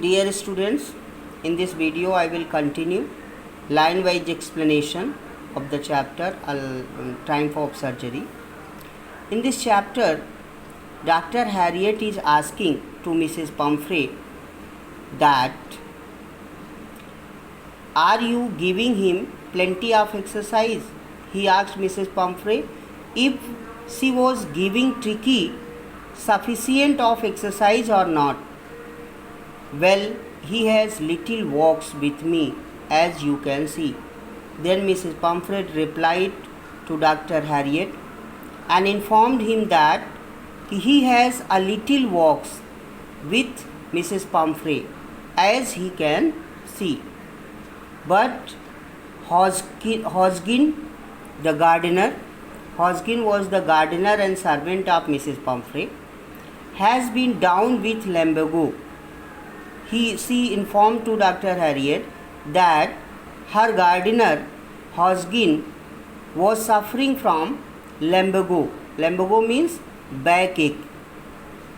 Dear students, in this video I will continue line-wise explanation of the chapter Triumph of Surgery. In this chapter, Dr. Harriet is asking to Mrs. Pumphrey that are you giving him plenty of exercise? He asked Mrs. Pumphrey if she was giving Tricky sufficient of exercise or not. Well, he has little walks with me, as you can see. Then Mrs. Pumphrey replied to Dr. Harriet and informed him that he has a little walks with Mrs. Pumphrey, as he can see. But Hosgin, the gardener, Hosgin was the gardener and servant of Mrs. Pumphrey, has been down with lumbago. She informed to Dr. Harriet that her gardener, Hosgin, was suffering from lumbago. Lumbago means backache.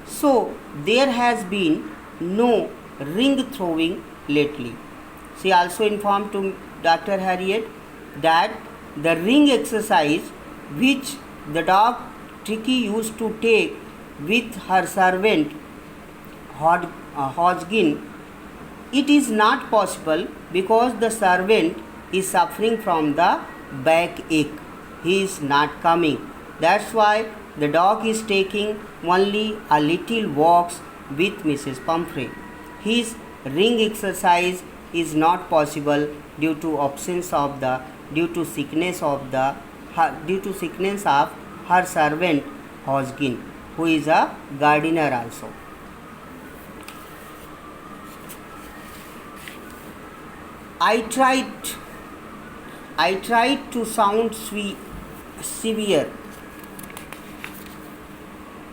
So, there has been no ring throwing lately. She also informed to Dr. Harriet that the ring exercise which the dog Tricky used to take with her servant Hosgin, it is not possible because the servant is suffering from the backache. He is not coming. That's why the dog is taking only a little walks with Mrs. Pumphrey. His ring exercise is not possible due to sickness of her servant Hosgin, who is a gardener also. I tried to sound severe.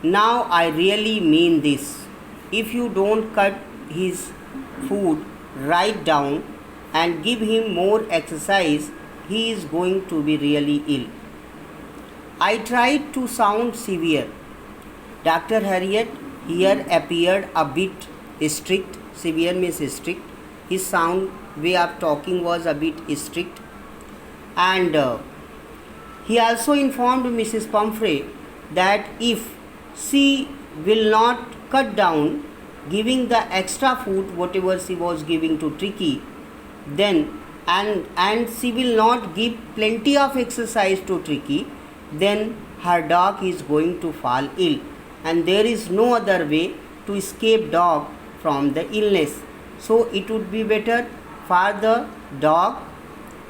Now I really mean this. If you don't cut his food right down and give him more exercise, he is going to be really ill. I tried to sound severe. Dr. Harriet here appeared a bit strict. Severe means strict. His way of talking was a bit strict. And he also informed Mrs. Pumphrey that if she will not cut down giving the extra food whatever she was giving to Tricky, then and she will not give plenty of exercise to Tricky, then her dog is going to fall ill, and there is no other way to escape dog from the illness. So it would be better for the dog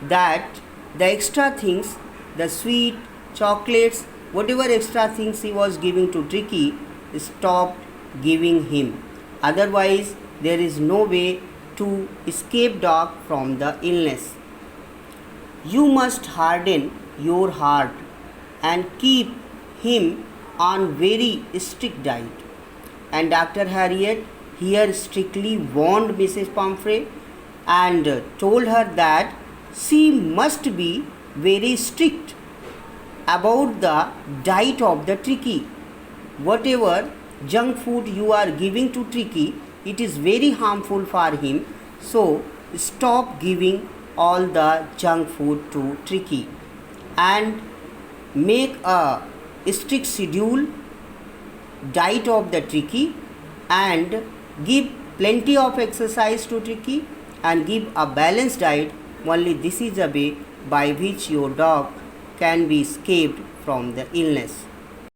that the extra things, the sweet, chocolates, whatever extra things he was giving to Tricky, stopped giving him. Otherwise, there is no way to escape dog from the illness. You must harden your heart and keep him on very strict diet. And Dr. Harriet here strictly warned Mrs. Pumphrey and told her that she must be very strict about the diet of the Tricky. Whatever junk food you are giving to Tricky, it is very harmful for him. So stop giving all the junk food to Tricky and make a strict schedule diet of the Tricky and give plenty of exercise to Tricky and give a balanced diet. Only this is a way by which your dog can be escaped from the illness.